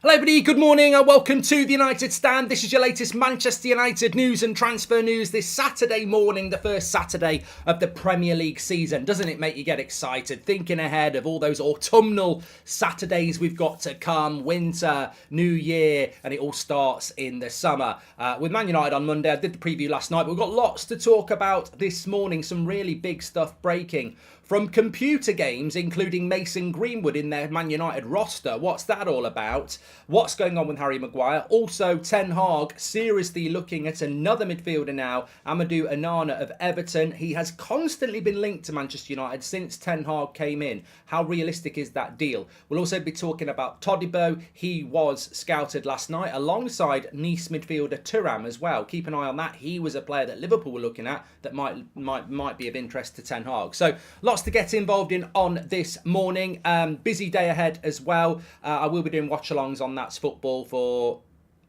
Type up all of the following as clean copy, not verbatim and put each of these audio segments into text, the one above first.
Hello everybody, good morning and welcome to the United Stand. This is your latest Manchester United news and transfer news this Saturday morning, the first Saturday of the Premier League season. Doesn't it make you get excited, thinking ahead of all those autumnal Saturdays we've got to come, winter, New Year, and it all starts in the summer. With Man United on Monday, I did the preview last night, but we've got lots to talk about this morning, some really big stuff breaking. From computer games, including Mason Greenwood in their Man United roster. What's that all about? What's going on with Harry Maguire? Also, Ten Hag seriously looking at another midfielder now, Amadou Onana of Everton. He has constantly been linked to Manchester United since Ten Hag came in. How realistic is that deal? We'll also be talking about Todibo. He was scouted last night alongside Nice midfielder Thuram as well. Keep an eye on that. He was a player that Liverpool were looking at that might be of interest to Ten Hag. So, lots to get involved in on this morning. Busy day ahead as well. I will be doing watch-alongs on That's Football for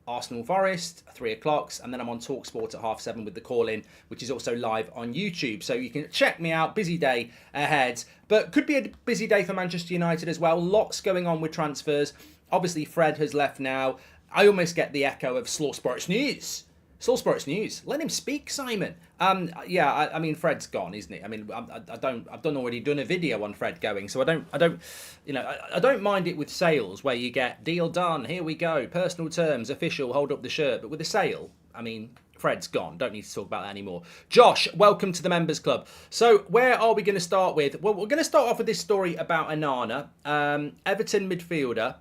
Arsenal Forest, 3 o'clock, and then I'm on TalkSport at 7:30 with the call-in, which is also live on YouTube. So you can check me out. Busy day ahead, but could be a busy day for Manchester United as well. Lots going on with transfers. Obviously, Fred has left now. I almost get the echo of Slow Sports News. Slow Sports News. Let him speak, Simon. I mean, Fred's gone, isn't he? I mean, I've already done a video on Fred going, so I don't mind it with sales where you get deal done, here we go, personal terms, official, hold up the shirt. But with a sale, I mean, Fred's gone. Don't need to talk about that anymore. Josh, welcome to the Members Club. So where are we going to start with? Well, we're going to start off with this story about ONANA, Everton midfielder.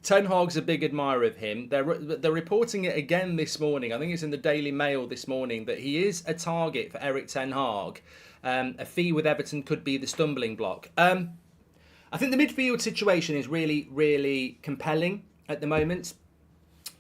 Ten Hag's a big admirer of him. They're reporting it again this morning. I think it's in the Daily Mail this morning that he is a target for Eric Ten Hag. A fee with Everton could be the stumbling block. I think the midfield situation is really, really compelling at the moment.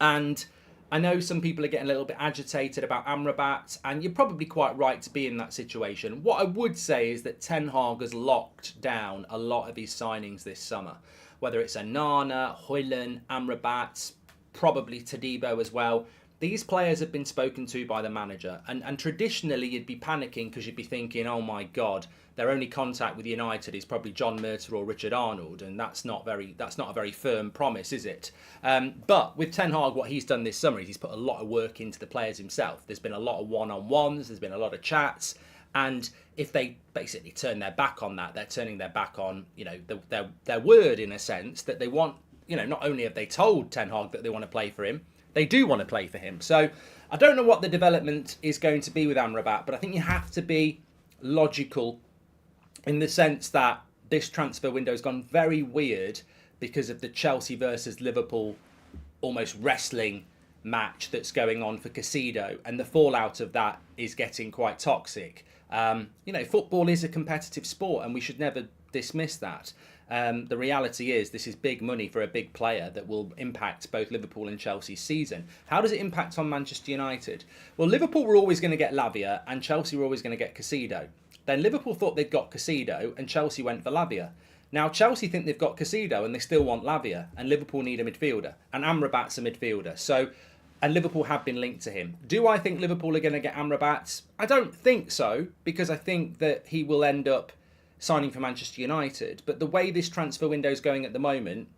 And I know some people are getting a little bit agitated about Amrabat, and you're probably quite right to be in that situation. What I would say is that Ten Hag has locked down a lot of his signings this summer. Whether it's ONANA, Højlund, Amrabat, probably Todibo as well. These players have been spoken to by the manager. And traditionally, you'd be panicking because you'd be thinking, oh my God, their only contact with United is probably John Murtough or Richard Arnold. And that's not a very firm promise, is it? But with Ten Hag, what he's done this summer is he's put a lot of work into the players himself. There's been a lot of one-on-ones. There's been a lot of chats. And if they basically turn their back on that, they're turning their back on, their word in a sense that they want, not only have they told Ten Hag that they want to play for him, they do want to play for him. So I don't know what the development is going to be with Amrabat, but I think you have to be logical in the sense that this transfer window has gone very weird because of the Chelsea versus Liverpool almost wrestling match that's going on for Caicedo, and the fallout of that is getting quite toxic. Football is a competitive sport and we should never dismiss that. The reality is this is big money for a big player that will impact both Liverpool and Chelsea's season. How does it impact on Manchester United? Well, Liverpool were always going to get Lavia and Chelsea were always going to get Caicedo. Then Liverpool thought they'd got Caicedo and Chelsea went for Lavia. Now Chelsea think they've got Caicedo and they still want Lavia, and Liverpool need a midfielder, and Amrabat's a midfielder. And Liverpool have been linked to him. Do I think Liverpool are going to get Amrabat? I don't think so, because I think that he will end up signing for Manchester United. But the way this transfer window is going at the moment,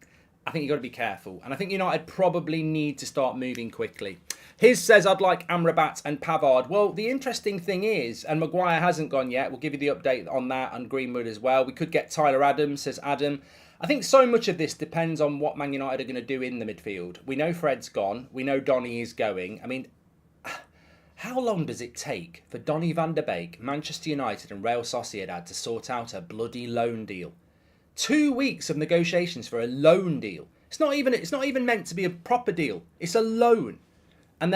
I think you've got to be careful. And I think United probably need to start moving quickly. His says, I'd like Amrabat and Pavard. Well, the interesting thing is, and Maguire hasn't gone yet. We'll give you the update on that, and Greenwood as well. We could get Tyler Adams, says Adam. I think so much of this depends on what Man United are going to do in the midfield. We know Fred's gone. We know Donny is going. I mean, how long does it take for Donny van der Beek, Manchester United and Real Sociedad to sort out a bloody loan deal? 2 weeks of negotiations for a loan deal. It's not even meant to be a proper deal. It's a loan. And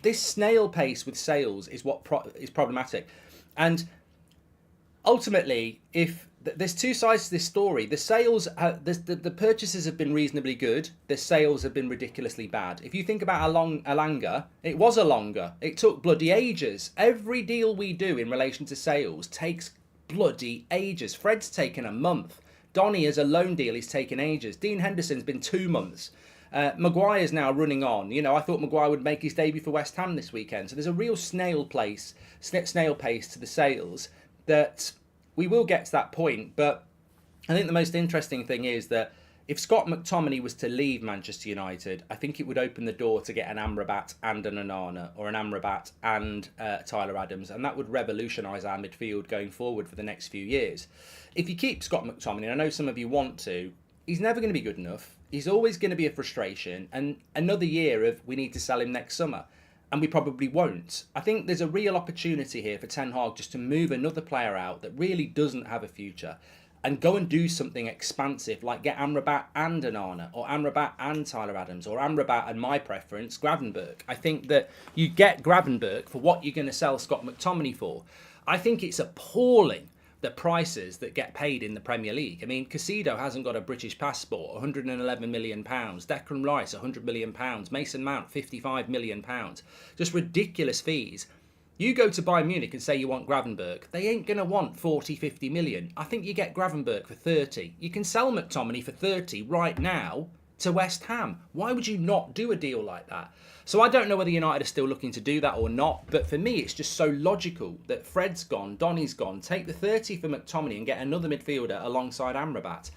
this snail pace with sales is what is problematic. And ultimately, if there's two sides to this story. The sales, the purchases have been reasonably good. The sales have been ridiculously bad. If you think about Alanga, it was a longer. It took bloody ages. Every deal we do in relation to sales takes bloody ages. Fred's taken a month. Donny as a loan deal is taken ages. Dean Henderson's been 2 months. Maguire's now running on. I thought Maguire would make his debut for West Ham this weekend. So there's a real snail pace to the sales that we will get to that point. But I think the most interesting thing is that If Scott McTominay was to leave Manchester United, I think it would open the door to get an Amrabat and an ONANA, or an Amrabat and Tyler Adams, and that would revolutionise our midfield going forward for the next few years. If you keep Scott McTominay, and I know some of you want to, he's never going to be good enough. He's always going to be a frustration, and another year of we need to sell him next summer. And we probably won't. I think there's a real opportunity here for Ten Hag just to move another player out that really doesn't have a future and go and do something expansive, like get Amrabat and ONANA, or Amrabat and Tyler Adams, or Amrabat and my preference, Gravenberch. I think that you get Gravenberch for what you're going to sell Scott McTominay for. I think it's appalling the prices that get paid in the Premier League. I mean, Casido hasn't got a British passport, £111 million. Declan Rice, £100 million. Mason Mount, £55 million. Just ridiculous fees. You go to Bayern Munich and say you want Gravenberch, they ain't going to want 40, 50 million. I think you get Gravenberch for 30. You can sell McTominay for 30 right now to West Ham. Why would you not do a deal like that? So I don't know whether United are still looking to do that or not, but for me it's just so logical that Fred's gone, Donny's gone, take the 30 for McTominay and get another midfielder alongside Amrabat.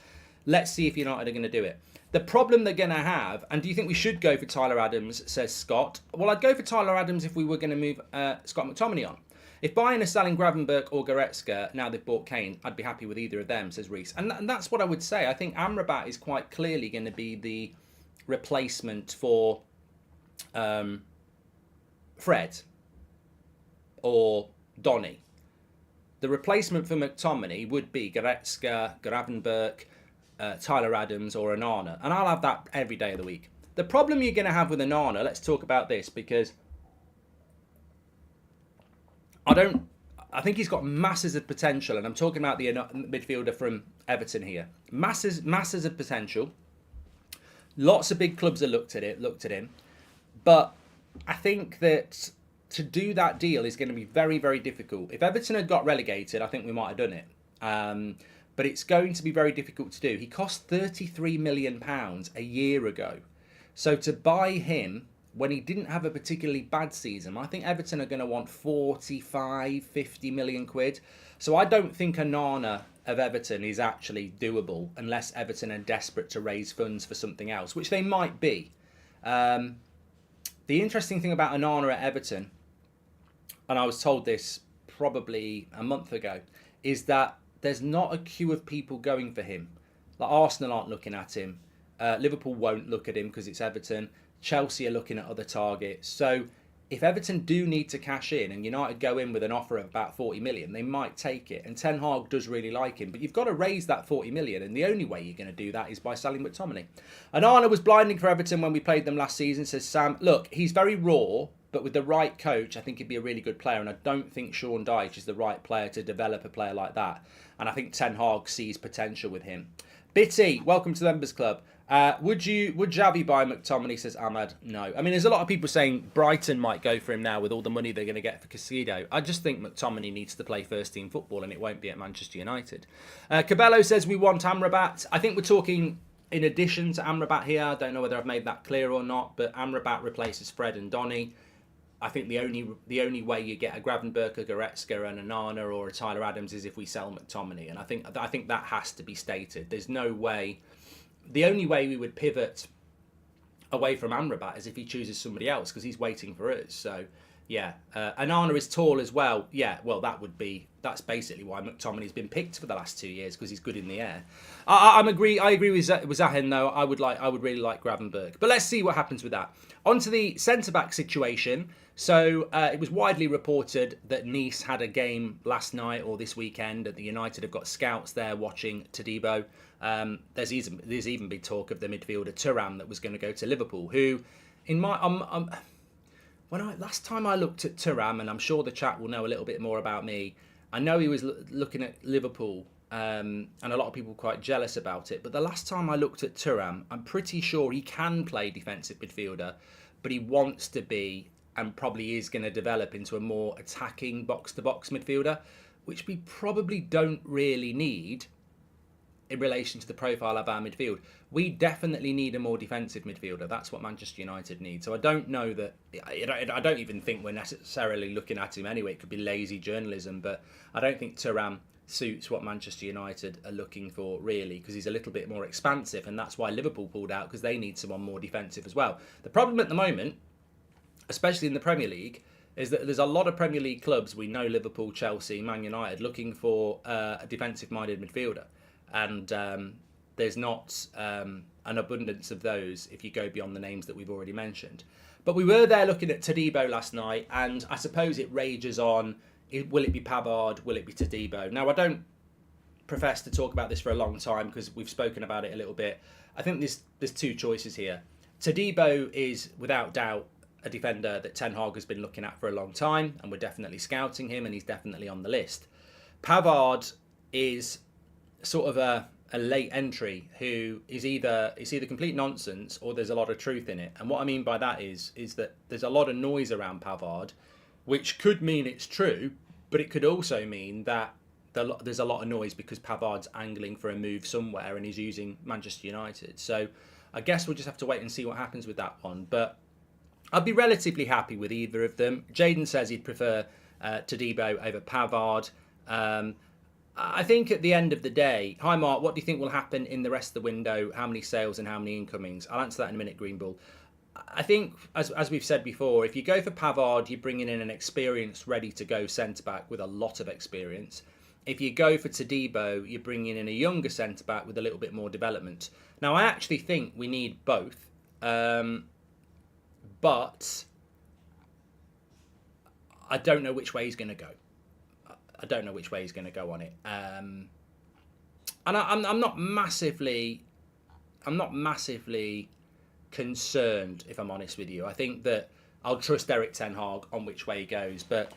Let's see if United are going to do it. The problem they're going to have, and do you think we should go for Tyler Adams, says Scott? Well, I'd go for Tyler Adams if we were going to move Scott McTominay on. If Bayern are selling Gravenberch or Goretzka, now they've bought Kane, I'd be happy with either of them, says Reese. And that's what I would say. I think Amrabat is quite clearly going to be the replacement for Fred or Donny. The replacement for McTominay would be Goretzka, Gravenberch, Tyler Adams or ONANA. And I'll have that every day of the week. The problem you're going to have with ONANA, let's talk about this, because I think he's got masses of potential, and I'm talking about the midfielder from Everton here. Masses of potential. Lots of big clubs have looked at him. But I think that to do that deal is going to be very, very difficult. If Everton had got relegated, I think we might have done it. But it's going to be very difficult to do. He cost £33 million a year ago. So to buy him when he didn't have a particularly bad season, I think Everton are going to want 45, 50 million quid. So I don't think ONANA of Everton is actually doable unless Everton are desperate to raise funds for something else, which they might be. The interesting thing about ONANA at Everton, and I was told this probably a month ago, is that there's not a queue of people going for him. Like Arsenal aren't looking at him. Liverpool won't look at him because it's Everton. Chelsea are looking at other targets. So if Everton do need to cash in and United go in with an offer of about 40 million, they might take it. And Ten Hag does really like him. But you've got to raise that 40 million. And the only way you're going to do that is by selling McTominay. ONANA was blinding for Everton when we played them last season, says Sam. Look, he's very raw, but with the right coach, I think he'd be a really good player. And I don't think Sean Dyche is the right player to develop a player like that. And I think Ten Hag sees potential with him. Bitty, welcome to the Members Club. Would Xavi buy McTominay, says Ahmad? No. I mean, there's a lot of people saying Brighton might go for him now with all the money they're going to get for Casido. I just think McTominay needs to play first team football and it won't be at Manchester United. Cabello says we want Amrabat. I think we're talking in addition to Amrabat here. I don't know whether I've made that clear or not, but Amrabat replaces Fred and Donny. I think the only way you get a Gravenberch, a Goretzka, and a ONANA or a Tyler Adams is if we sell McTominay, and I think that has to be stated. There's no way. The only way we would pivot away from Amrabat is if he chooses somebody else because he's waiting for us. So yeah, ONANA is tall as well. Yeah, well that's basically why McTominay's been picked for the last 2 years because he's good in the air. I agree with Zahin though. I would really like Gravenberch, but let's see what happens with that. On to the centre back situation. So it was widely reported that Nice had a game last night or this weekend, and the United have got scouts there watching Todibo. There's even been talk of the midfielder Thuram that was going to go to Liverpool. Who, in my last time I looked at Thuram, and I'm sure the chat will know a little bit more about me. I know he was looking at Liverpool, and a lot of people were quite jealous about it. But the last time I looked at Thuram, I'm pretty sure he can play defensive midfielder, but he wants to be, and probably is going to develop into a more attacking box-to-box midfielder, which we probably don't really need in relation to the profile of our midfield. We definitely need a more defensive midfielder. That's what Manchester United need. So I don't know that. I don't even think we're necessarily looking at him anyway. It could be lazy journalism, but I don't think Thuram suits what Manchester United are looking for, really, because he's a little bit more expansive, and that's why Liverpool pulled out, because they need someone more defensive as well. The problem at the moment, especially in the Premier League, is that there's a lot of Premier League clubs, we know Liverpool, Chelsea, Man United, looking for a defensive-minded midfielder. And there's not an abundance of those if you go beyond the names that we've already mentioned. But we were there looking at Todibo last night, and I suppose it rages on, will it be Pavard, will it be Todibo? Now, I don't profess to talk about this for a long time because we've spoken about it a little bit. I think there's two choices here. Todibo is, without doubt, a defender that Ten Hag has been looking at for a long time, and we're definitely scouting him, and he's definitely on the list. Pavard is sort of a late entry who is either complete nonsense or there's a lot of truth in it. And what I mean by that is that there's a lot of noise around Pavard, which could mean it's true, but it could also mean that there's a lot of noise because Pavard's angling for a move somewhere and he's using Manchester United. So I guess we'll just have to wait and see what happens with that one. But I'd be relatively happy with either of them. Jaden says he'd prefer Todibo over Pavard. I think at the end of the day, hi Mark, what do you think will happen in the rest of the window? How many sales and how many incomings? I'll answer that in a minute, Greenbull. I think, as we've said before, if you go for Pavard, you're bringing in an experienced, ready-to-go centre-back with a lot of experience. If you go for Todibo, you're bringing in a younger centre-back with a little bit more development. Now, I actually think we need both, but I don't know which way he's going to go. I don't know which way he's going to go on it. And I'm not massively concerned, if I'm honest with you. I think that I'll trust Erik Ten Hag on which way he goes. But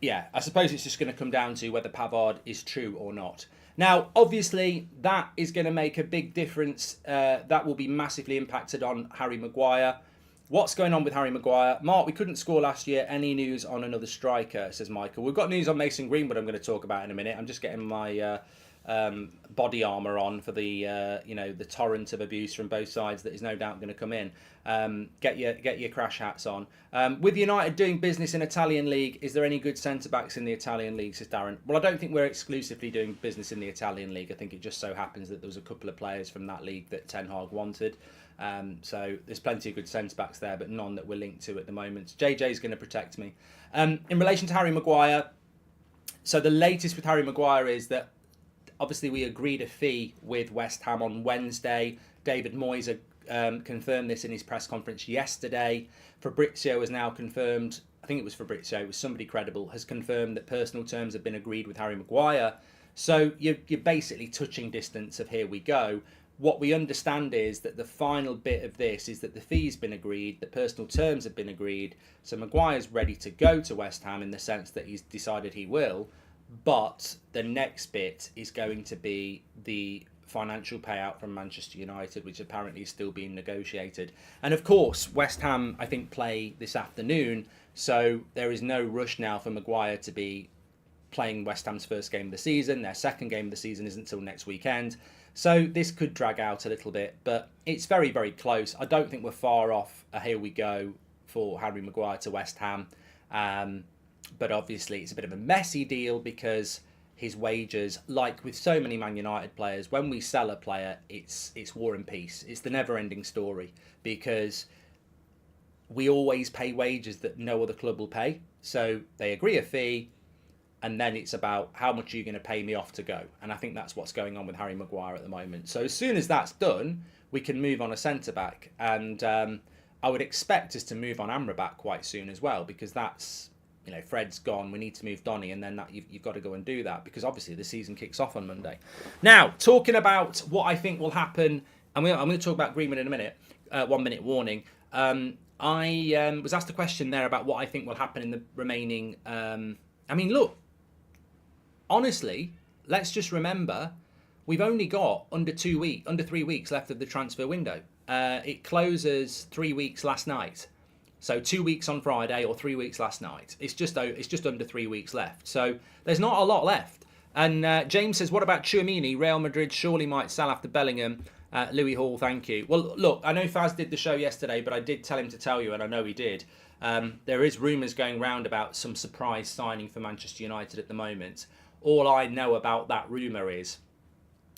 yeah, I suppose it's just going to come down to whether Pavard is true or not. Now, obviously, that is going to make a big difference. That will be massively impacted on Harry Maguire. What's going on with Harry Maguire? Mark, we couldn't score last year. Any news on another striker, says Michael. We've got news on Mason Greenwood I'm going to talk about in a minute. I'm just getting my body armour on for the the torrent of abuse from both sides that is no doubt going to come in. Get your crash hats on. With United doing business in Italian League, is there any good centre-backs in the Italian League, says Darren? Well, I don't think we're exclusively doing business in the Italian League. I think it just so happens that there was a couple of players from that league that Ten Hag wanted. So there's plenty of good centre-backs there, but none that we're linked to at the moment. JJ's going to protect me. In relation to Harry Maguire, so the latest with Harry Maguire is that obviously we agreed a fee with West Ham on Wednesday. David Moyes confirmed this in his press conference yesterday. Fabrizio has now confirmed, I think it was Fabrizio, it was somebody credible, has confirmed that personal terms have been agreed with Harry Maguire. So you're basically touching distance of here we go. What we understand is that the final bit of this is that the fee's been agreed, the personal terms have been agreed, so Maguire's ready to go to West Ham in the sense that he's decided he will, but the next bit is going to be the financial payout from Manchester United, which apparently is still being negotiated. And of course, West Ham, I think, play this afternoon, so there is no rush now for Maguire to be playing West Ham's first game of the season. Their second game of the season isn't until next weekend. So this could drag out a little bit, but it's very, very close. I don't think we're far off a here we go for Harry Maguire to West Ham. But obviously it's a bit of a messy deal because his wages, like with so many Man United players, when we sell a player, it's war and peace. It's the never-ending story because we always pay wages that no other club will pay. So they agree a fee, and then it's about how much are you going to pay me off to go. And I think that's what's going on with Harry Maguire at the moment. So as soon as that's done, we can move on a centre-back. And I would expect us to move on Amrabat quite soon as well, because that's, Fred's gone. We need to move Donny, and then you've got to go and do that, because obviously the season kicks off on Monday. Now, talking about what I think will happen, and I'm going to talk about Greenwood in a minute, 1 minute warning. I was asked a question there about what I think will happen in the remaining... look, honestly, let's just remember, we've only got under 3 weeks left of the transfer window. It closes 3 weeks last night. So 2 weeks on Friday or 3 weeks last night. It's just under 3 weeks left. So there's not a lot left. And James says, what about Tchouaméni? Real Madrid surely might sell after Bellingham. Louis Hall, thank you. Well, look, I know Faz did the show yesterday, but I did tell him to tell you, and I know he did. There is rumours going round about some surprise signing for Manchester United at the moment. all I know about that rumour is,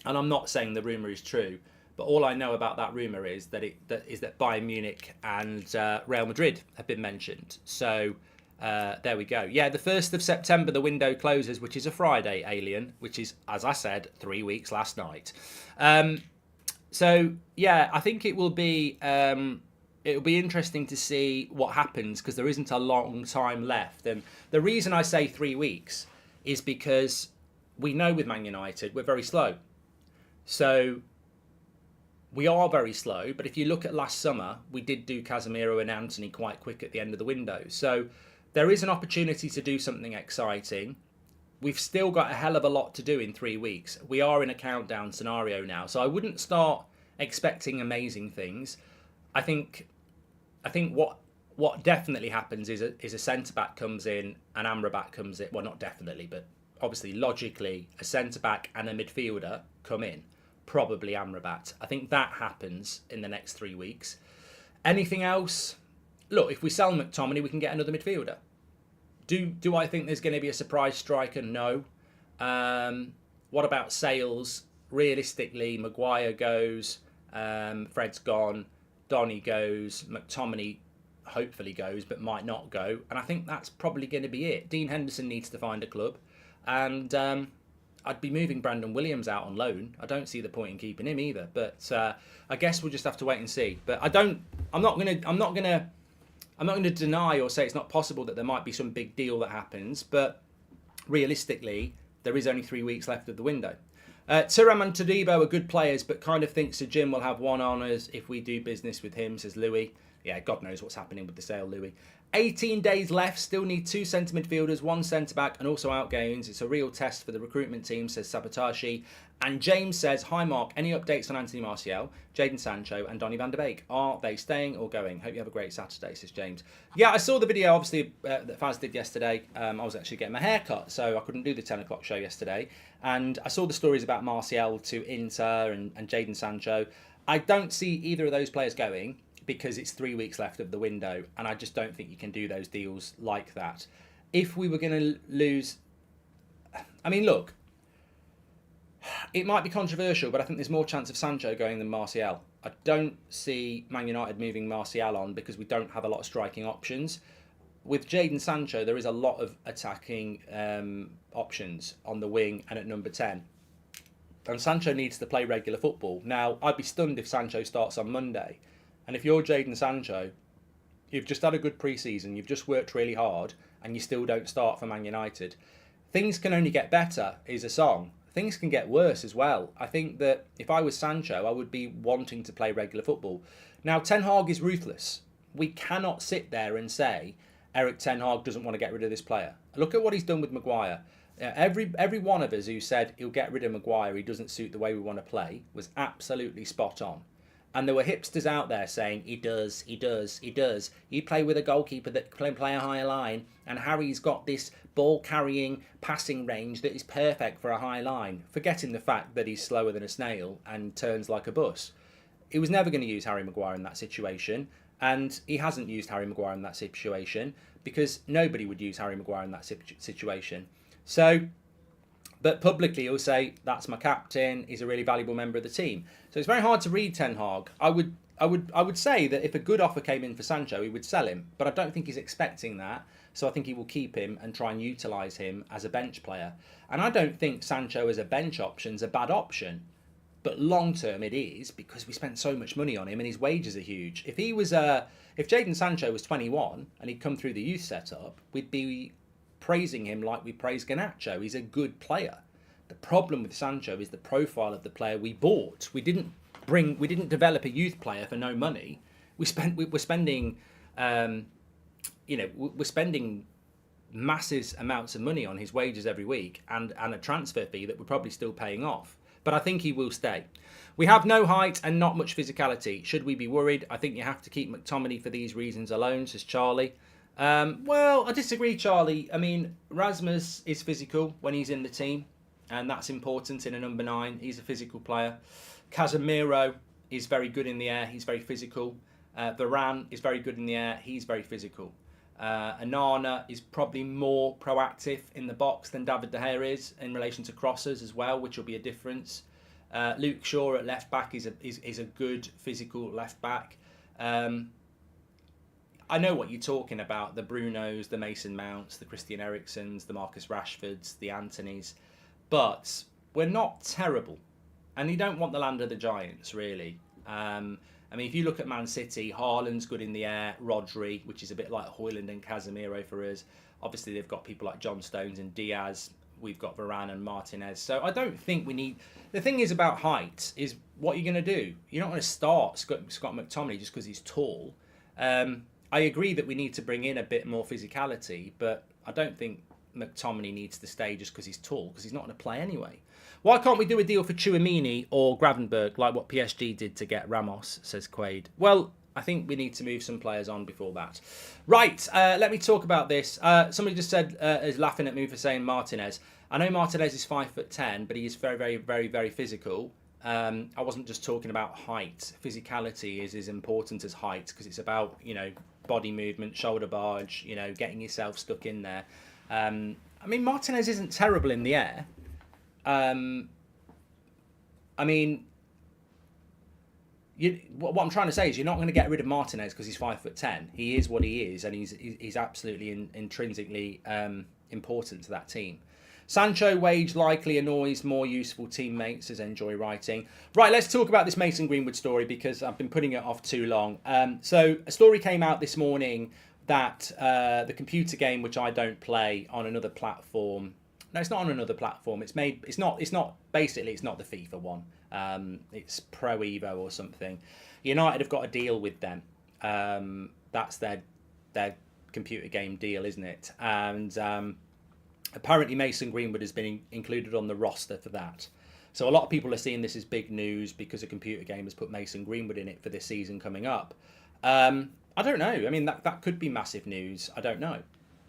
and I'm not saying the rumour is true, but all I know about that rumour is that that Bayern Munich and Real Madrid have been mentioned. So there we go. Yeah, the 1st of September the window closes, which is a Friday, Alien, which is, as I said, 3 weeks last night. So yeah, I think it'll be interesting to see what happens, because there isn't a long time left. And the reason I say 3 weeks is because we know with Man United we're very slow. So we are very slow, but if you look at last summer, we did do Casemiro and Antony quite quick at the end of the window. So there is an opportunity to do something exciting. We've still got a hell of a lot to do in 3 weeks. We are in a countdown scenario now, so I wouldn't start expecting amazing things. I think what definitely happens is a centre-back comes in and Amrabat comes in. Well, not definitely, but obviously logically a centre-back and a midfielder come in. Probably Amrabat. I think that happens in the next 3 weeks. Anything else? Look, if we sell McTominay, we can get another midfielder. Do I think there's going to be a surprise striker? No. What about sales? Realistically, Maguire goes, Fred's gone, Donny goes, McTominay hopefully goes, but might not go. And I think that's probably going to be it. Dean Henderson needs to find a club. And I'd be moving Brandon Williams out on loan. I don't see the point in keeping him either. But I guess we'll just have to wait and see. But I'm not gonna deny or say it's not possible that there might be some big deal that happens. But realistically, there is only 3 weeks left of the window. Thuram and Todibo are good players, but kind of thinks Sir Jim will have one on us if we do business with him, says Louis. Yeah, God knows what's happening with the sale, Louis. 18 days left, still need 2 centre midfielders, 1 centre back, and also outgoings. It's a real test for the recruitment team, says Sabatashi. And James says, hi Mark, any updates on Anthony Martial, Jadon Sancho, and Donny van der Beek? Are they staying or going? Hope you have a great Saturday, says James. Yeah, I saw the video, obviously, that Faz did yesterday. I was actually getting my hair cut, so I couldn't do the 10 o'clock show yesterday. And I saw the stories about Martial to Inter and Jadon Sancho. I don't see either of those players going, because it's 3 weeks left of the window, and I just don't think you can do those deals like that. If we were going to lose... I mean, look, it might be controversial, but I think there's more chance of Sancho going than Martial. I don't see Man United moving Martial on because we don't have a lot of striking options. With Jadon Sancho, there is a lot of attacking options on the wing and at number 10. And Sancho needs to play regular football. Now, I'd be stunned if Sancho starts on Monday. And if you're Jadon Sancho, you've just had a good pre-season, you've just worked really hard, and you still don't start for Man United. Things can only get better is a song. Things can get worse as well. I think that if I was Sancho, I would be wanting to play regular football. Now, Ten Hag is ruthless. We cannot sit there and say Eric Ten Hag doesn't want to get rid of this player. Look at what he's done with Maguire. Every one of us who said he'll get rid of Maguire, he doesn't suit the way we want to play, was absolutely spot on. And there were hipsters out there saying, he does. You play with a goalkeeper that can play a higher line, and Harry's got this ball-carrying passing range that is perfect for a high line, forgetting the fact that he's slower than a snail and turns like a bus. He was never going to use Harry Maguire in that situation, and he hasn't used Harry Maguire in that situation, because nobody would use Harry Maguire in that situation. So... But publicly, he'll say, that's my captain, he's a really valuable member of the team. So it's very hard to read Ten Hag. I would say that if a good offer came in for Sancho, he would sell him. But I don't think he's expecting that. So I think he will keep him and try and utilise him as a bench player. And I don't think Sancho as a bench option is a bad option. But long term it is, because we spent so much money on him and his wages are huge. If Jadon Sancho was 21 and he'd come through the youth setup, we'd be praising him like we praise Garnacho. He's a good player. The problem with Sancho is the profile of the player we bought. We didn't develop a youth player for no money. We're spending massive amounts of money on his wages every week and a transfer fee that we're probably still paying off. But I think he will stay. We have no height and not much physicality. Should we be worried? I think you have to keep McTominay for these reasons alone, says Charlie. Well, I disagree, Charlie. I mean, Rasmus is physical when he's in the team, and that's important in a number 9. He's a physical player. Casemiro is very good in the air. He's very physical. Varane is very good in the air. He's very physical. ONANA is probably more proactive in the box than David De Gea is in relation to crosses as well, which will be a difference. Luke Shaw at left back is a good physical left back. I know what you're talking about, the Brunos, the Mason Mounts, the Christian Eriksen's, the Marcus Rashfords, the Antonys, but we're not terrible. And you don't want the land of the giants, really. I mean, if you look at Man City, Haaland's good in the air, Rodri, which is a bit like Højlund and Casemiro for us. Obviously, they've got people like John Stones and Diaz. We've got Varane and Martinez. So I don't think we need... The thing is about height is what you're going to do. You're not going to start Scott McTominay just because he's tall. I agree that we need to bring in a bit more physicality, but I don't think McTominay needs to stay just because he's tall, because he's not going to play anyway. Why can't we do a deal for Tchouaméni or Gravenberch like what PSG did to get Ramos, says Quaid. Well, I think we need to move some players on before that. Right, let me talk about this. Somebody just said, is laughing at me for saying Martinez. I know Martinez is 5'10", but he is very, very, very, very physical. I wasn't just talking about height. Physicality is as important as height, because it's about, you know, body movement, shoulder barge, you know, getting yourself stuck in there. I mean, Martinez isn't terrible in the air. I mean, what I'm trying to say is you're not going to get rid of Martinez because he's 5'10". He is what he is, and he's absolutely intrinsically important to that team. Sancho wage likely annoys more useful teammates, as Enjoy writing. Right, let's talk about this Mason Greenwood story because I've been putting it off too long. So a story came out this morning that the computer game, which I don't play, on another platform. No, it's not on another platform. It's not the FIFA one. It's Pro Evo or something. United have got a deal with them. That's their computer game deal, isn't it? And apparently Mason Greenwood has been included on the roster for that. So a lot of people are seeing this as big news because a computer game has put Mason Greenwood in it for this season coming up. I don't know. I mean, that could be massive news. I don't know.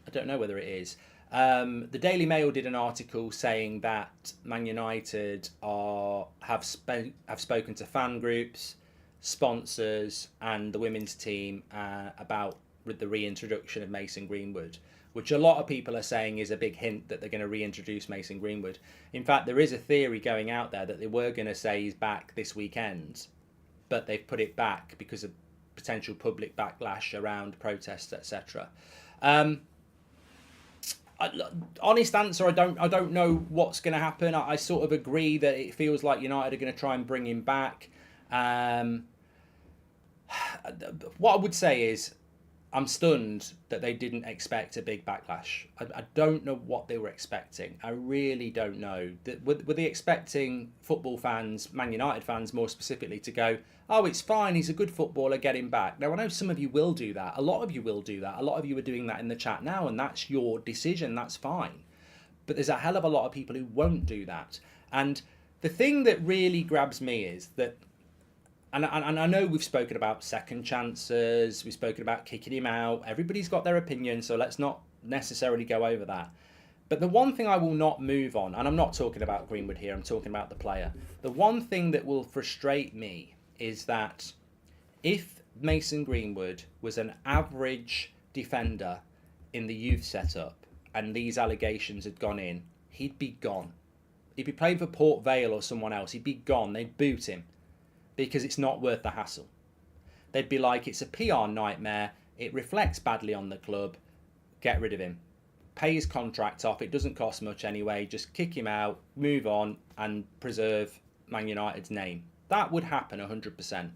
I don't know whether it is. The Daily Mail did an article saying that Man United have spoken to fan groups, sponsors, and the women's team about the reintroduction of Mason Greenwood, which a lot of people are saying is a big hint that they're going to reintroduce Mason Greenwood. In fact, there is a theory going out there that they were going to say he's back this weekend, but they've put it back because of potential public backlash around protests, etc. Honest answer, I don't know what's going to happen. I sort of agree that it feels like United are going to try and bring him back. What I would say is I'm stunned that they didn't expect a big backlash. I don't know what they were expecting. I really don't know. Were they expecting football fans, Man United fans more specifically, to go, oh, it's fine, he's a good footballer, get him back? Now, I know some of you will do that. A lot of you will do that. A lot of you are doing that in the chat now, and that's your decision. That's fine. But there's a hell of a lot of people who won't do that. And the thing that really grabs me is that, and I know we've spoken about second chances, we've spoken about kicking him out. Everybody's got their opinion, so let's not necessarily go over that. But the one thing I will not move on, and I'm not talking about Greenwood here, I'm talking about the player. The one thing that will frustrate me is that if Mason Greenwood was an average defender in the youth setup and these allegations had gone in, he'd be gone. If he played for Port Vale or someone else, he'd be gone. They'd boot him because it's not worth the hassle. They'd be like, it's a PR nightmare. It reflects badly on the club. Get rid of him. Pay his contract off. It doesn't cost much anyway. Just kick him out, move on, and preserve Man United's name. That would happen 100%.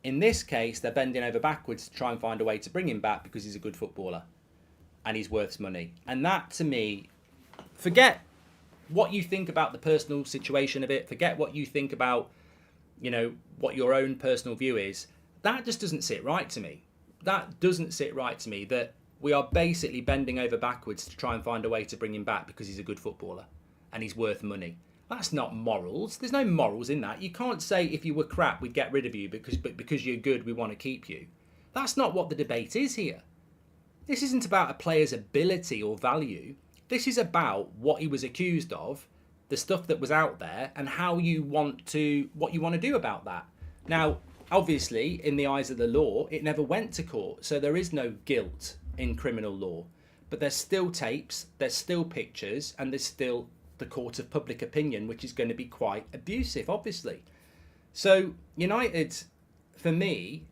In this case, they're bending over backwards to try and find a way to bring him back because he's a good footballer and he's worth money. And that, to me, forget what you think about the personal situation of it. Forget what you think about, you know, what your own personal view is. That just doesn't sit right to me. That doesn't sit right to me, that we are basically bending over backwards to try and find a way to bring him back because he's a good footballer and he's worth money. That's not morals. There's no morals in that. You can't say if you were crap, we'd get rid of you because you're good, we want to keep you. That's not what the debate is here. This isn't about a player's ability or value. This is about what he was accused of, the stuff that was out there, and what you want to do about that. Now, obviously, in the eyes of the law, it never went to court, so there is no guilt in criminal law. But there's still tapes, there's still pictures, and there's still the court of public opinion, which is going to be quite abusive, obviously. So United, for me,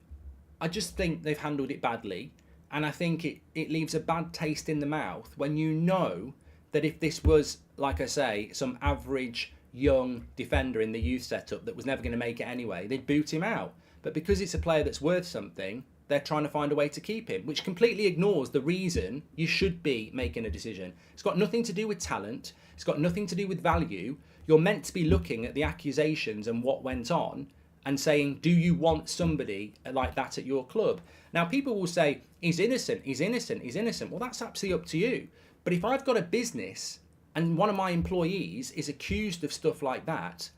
I just think they've handled it badly. And I think it leaves a bad taste in the mouth when you know that if this was, like I say, some average young defender in the youth setup that was never going to make it anyway, they'd boot him out. But because it's a player that's worth something, they're trying to find a way to keep him, which completely ignores the reason you should be making a decision. It's got nothing to do with talent. It's got nothing to do with value. You're meant to be looking at the accusations and what went on and saying, do you want somebody like that at your club? Now, people will say, he's innocent, he's innocent, he's innocent. Well, that's absolutely up to you. But if I've got a business and one of my employees is accused of stuff like that,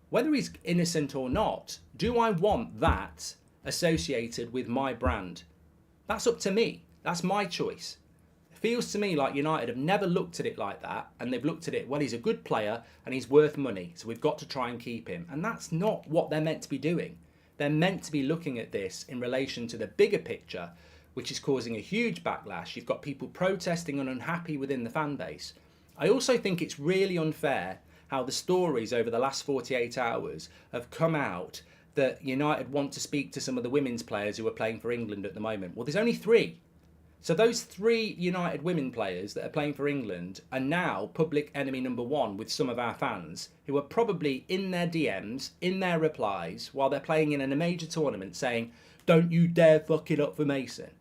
whether he's innocent or not, do I want that associated with my brand? That's up to me. That's my choice. It feels to me like United have never looked at it like that, and they've looked at it, well, he's a good player and he's worth money, so we've got to try and keep him. And that's not what they're meant to be doing. They're meant to be looking at this in relation to the bigger picture, which is causing a huge backlash. You've got people protesting and unhappy within the fan base. I also think it's really unfair how the stories over the last 48 hours have come out that United want to speak to some of the women's players who are playing for England at the moment. Well, there's only 3. So those 3 United women players that are playing for England are now public enemy number 1 with some of our fans who are probably in their DMs, in their replies, while they're playing in a major tournament saying, don't you dare fuck it up for Mason.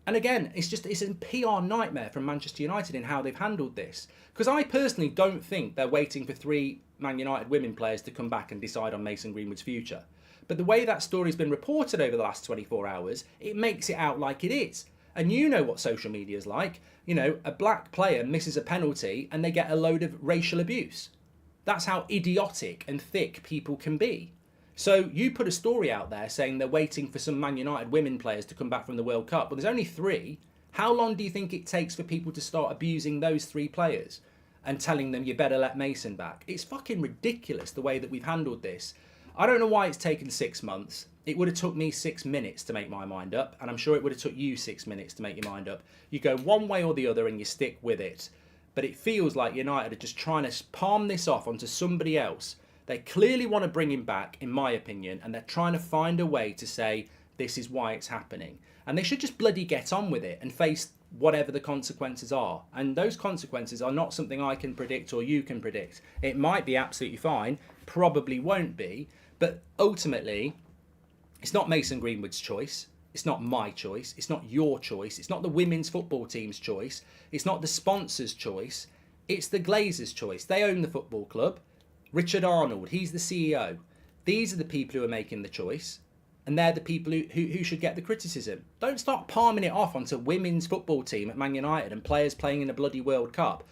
And again, it's a PR nightmare from Manchester United in how they've handled this. Because I personally don't think they're waiting for 3 Man United women players to come back and decide on Mason Greenwood's future. But the way that story's been reported over the last 24 hours, it makes it out like it is. And you know what social media is like. You know, a black player misses a penalty and they get a load of racial abuse. That's how idiotic and thick people can be. So you put a story out there saying they're waiting for some Man United women players to come back from the World Cup. But there's only 3. How long do you think it takes for people to start abusing those 3 players and telling them you better let Mason back? It's fucking ridiculous the way that we've handled this. I don't know why it's taken 6 months. It would have took me 6 minutes to make my mind up, and I'm sure it would have took you 6 minutes to make your mind up. You go one way or the other and you stick with it. But it feels like United are just trying to palm this off onto somebody else. They clearly want to bring him back, in my opinion, and they're trying to find a way to say this is why it's happening. And they should just bloody get on with it and face whatever the consequences are. And those consequences are not something I can predict or you can predict. It might be absolutely fine, probably won't be, but ultimately, it's not Mason Greenwood's choice. It's not my choice. It's not your choice. It's not the women's football team's choice. It's not the sponsor's choice. It's the Glazers' choice. They own the football club. Richard Arnold, he's the CEO. These are the people who are making the choice, and they're the people who should get the criticism. Don't start palming it off onto women's football team at Man United and players playing in a bloody World Cup.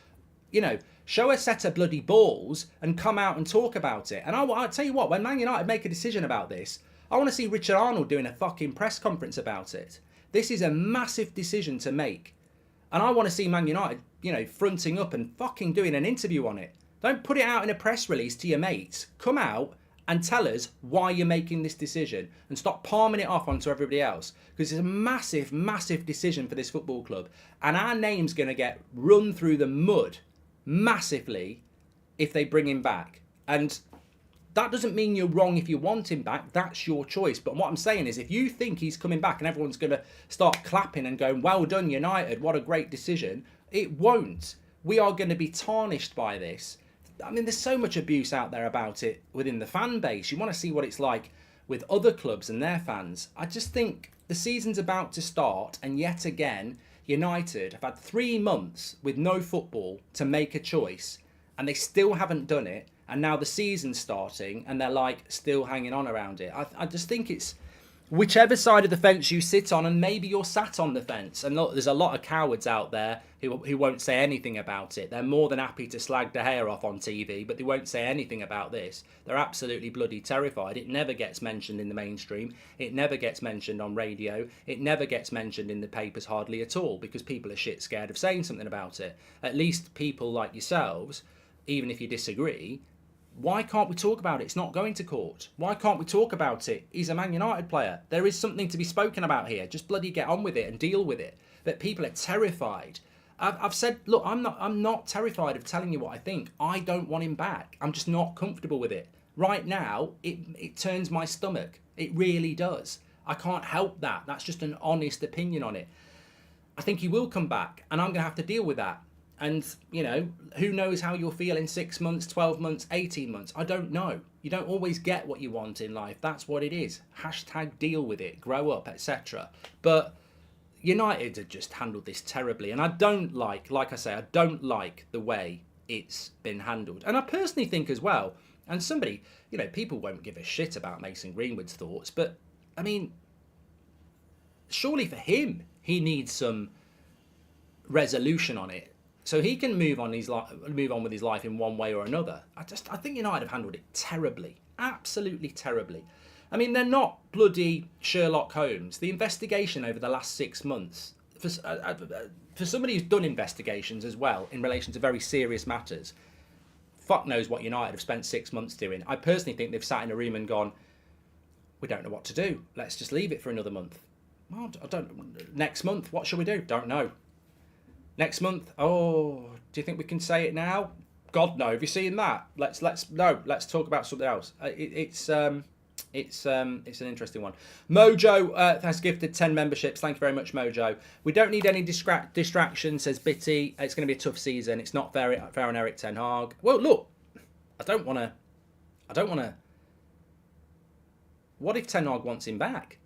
You know, show a set of bloody balls and come out and talk about it. And I'll tell you what, when Man United make a decision about this, I want to see Richard Arnold doing a fucking press conference about it. This is a massive decision to make. And I want to see Man United, you know, fronting up and fucking doing an interview on it. Don't put it out in a press release to your mates. Come out and tell us why you're making this decision and stop palming it off onto everybody else. Because it's a massive, massive decision for this football club. And our name's going to get run through the mud massively if they bring him back. And that doesn't mean you're wrong if you want him back. That's your choice. But what I'm saying is if you think he's coming back and everyone's going to start clapping and going, well done, United, what a great decision, it won't. We are going to be tarnished by this. I mean, there's so much abuse out there about it within the fan base. You want to see what it's like with other clubs and their fans. I just think the season's about to start, and yet again, United have had 3 months with no football to make a choice, and they still haven't done it. And now the season's starting, and they're like still hanging on around it. I just think it's whichever side of the fence you sit on, and maybe you're sat on the fence. And look, there's a lot of cowards out there who won't say anything about it. They're more than happy to slag the hair off on TV, but they won't say anything about this. They're absolutely bloody terrified. It never gets mentioned in the mainstream. It never gets mentioned on radio. It never gets mentioned in the papers hardly at all, because people are shit scared of saying something about it. At least people like yourselves, even if you disagree, why can't we talk about it? It's not going to court. Why can't we talk about it? He's a Man United player. There is something to be spoken about here. Just bloody get on with it and deal with it. that people are terrified. I've said, look, I'm not terrified of telling you what I think. I don't want him back. I'm just not comfortable with it. Right now, it turns my stomach. It really does. I can't help that. That's just an honest opinion on it. I think he will come back, and I'm going to have to deal with that. And, you know, who knows how you'll feel in 6 months, 12 months, 18 months. I don't know. You don't always get what you want in life. That's what it is. Hashtag deal with it, grow up, etc. But United have just handled this terribly. And I don't like I say, I don't like the way it's been handled. And I personally think as well, and somebody, you know, people won't give a shit about Mason Greenwood's thoughts, but, I mean, surely for him, he needs some resolution on it, so he can move on with his life in one way or another. I think United have handled it terribly, absolutely terribly. I mean, they're not bloody Sherlock Holmes. The investigation over the last 6 months, for somebody who's done investigations as well in relation to very serious matters, fuck knows what United have spent 6 months doing. I personally think they've sat in a room and gone, we don't know what to do. Let's just leave it for another month. Well, I don't. Next month, what shall we do? Don't know. Next month, oh, do you think we can say it now? God, no. Have you seen that? Let's talk about something else. It's an interesting one. Mojo has gifted 10 memberships. Thank you very much, Mojo. We don't need any distraction, says Bitty. It's going to be a tough season. It's not fair on Erik ten Hag. Well, look, I don't want to. What if Ten Hag wants him back?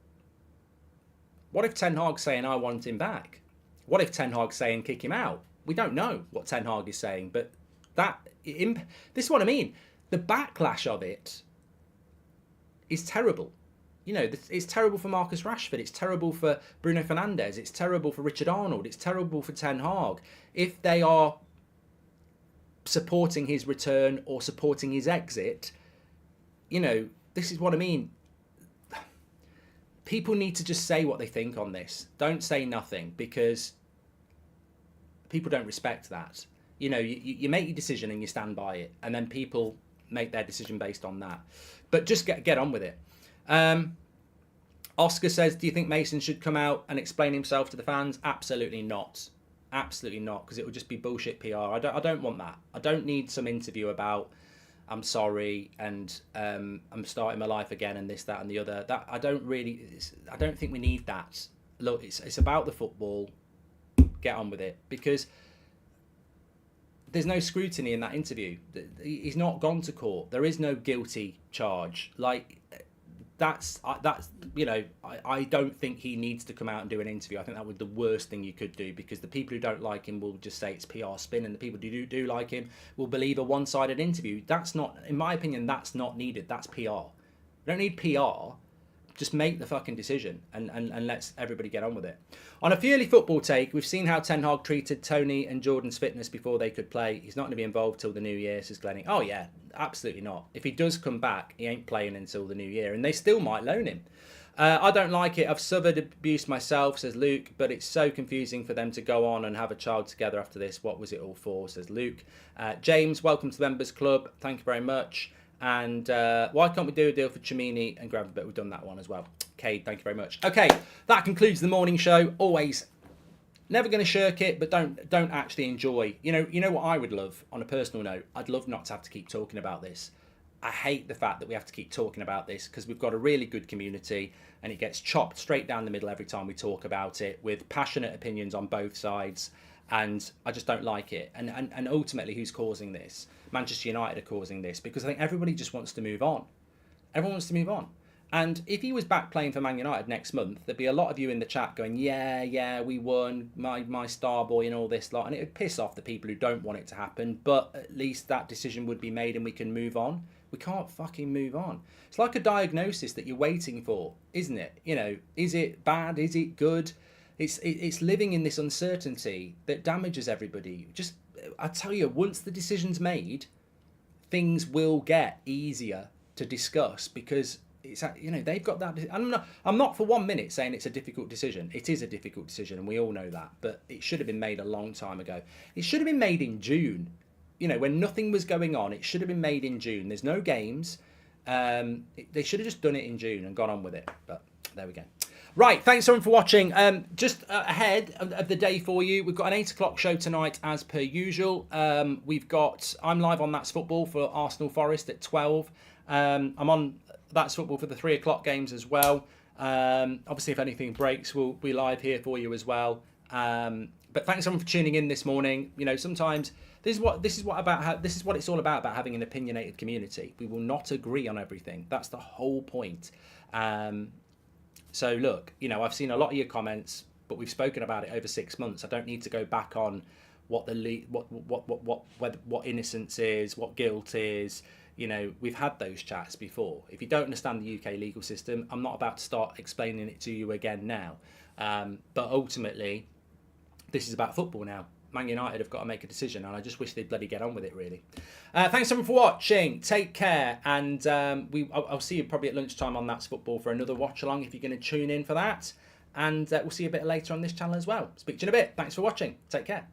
What if Ten Hag's saying, I want him back? What if Ten Hag's saying, kick him out? We don't know what Ten Hag is saying, but this is what I mean. The backlash of it is terrible. You know, it's terrible for Marcus Rashford. It's terrible for Bruno Fernandes. It's terrible for Richard Arnold. It's terrible for Ten Hag. If they are supporting his return or supporting his exit, you know, this is what I mean. People need to just say what they think on this. Don't say nothing, because people don't respect that. You know, you make your decision and you stand by it, and then people make their decision based on that. But just get on with it. Oscar says, do you think Mason should come out and explain himself to the fans? Absolutely not. Absolutely not, because it would just be bullshit PR. I don't want that. I don't need some interview about I'm sorry and I'm starting my life again and this, that and the other. That I don't think we need that. Look, it's about the football. Get on with it, because there's no scrutiny in that interview. He's not gone to court. There is no guilty charge. Like, that's you know, I don't think he needs to come out and do an interview. I think that would be the worst thing you could do, because the people who don't like him will just say it's PR spin, and the people who do like him will believe a one-sided interview. That's not, in my opinion, that's not needed. That's PR. You don't need PR. Just make the fucking decision and let's everybody get on with it. On a purely football take, we've seen how Ten Hag treated Tony and Jordan's fitness before they could play. He's not going to be involved till the new year, says Glennie. Oh yeah, absolutely not. If he does come back, he ain't playing until the new year, and they still might loan him. I don't like it. I've suffered abuse myself, says Luke, but it's so confusing for them to go on and have a child together after this. What was it all for, says Luke. James, welcome to the Members Club. Thank you very much. And why can't we do a deal for Chimini and Gravenberch? We've done that one as well. Cade, thank you very much. Okay, that concludes the morning show. Always, never going to shirk it, but don't actually enjoy. You know what I would love on a personal note? I'd love not to have to keep talking about this. I hate the fact that we have to keep talking about this, because we've got a really good community and it gets chopped straight down the middle every time we talk about it, with passionate opinions on both sides. And I just don't like it. And ultimately, who's causing this? Manchester United are causing this, because I think everybody just wants to move on. Everyone wants to move on. And if he was back playing for Man United next month, there'd be a lot of you in the chat going, yeah, we won, my star boy and all this lot. And it would piss off the people who don't want it to happen. But at least that decision would be made and we can move on. We can't fucking move on. It's like a diagnosis that you're waiting for, isn't it? You know, is it bad? Is it good? It's living in this uncertainty that damages everybody. Just, I tell you, once the decision's made, things will get easier to discuss, because it's, you know, they've got that. I'm not for 1 minute saying it's a difficult decision. It is a difficult decision, and we all know that. But it should have been made a long time ago. It should have been made in June. You know, when nothing was going on, it should have been made in June. There's no games. They should have just done it in June and gone on with it. But there we go. Right, thanks everyone for watching. Just ahead of the day for you, we've got an 8 o'clock show tonight as per usual. I'm live on That's Football for Arsenal Forest at 12. I'm on That's Football for the 3 o'clock games as well. Obviously, if anything breaks, we'll be live here for you as well. But thanks everyone for tuning in this morning. You know, sometimes this is what it's all about having an opinionated community. We will not agree on everything. That's the whole point. So look, you know, I've seen a lot of your comments, but we've spoken about it over 6 months. I don't need to go back on what innocence is, what guilt is. You know, we've had those chats before. If you don't understand the UK legal system, I'm not about to start explaining it to you again now. But ultimately, this is about football now. Man United have got to make a decision, and I just wish they'd bloody get on with it, really. Thanks everyone for watching. Take care, and I'll see you probably at lunchtime on That's Football for another watch along if you're going to tune in for that. And we'll see you a bit later on this channel as well. Speak to you in a bit. Thanks for watching. Take care.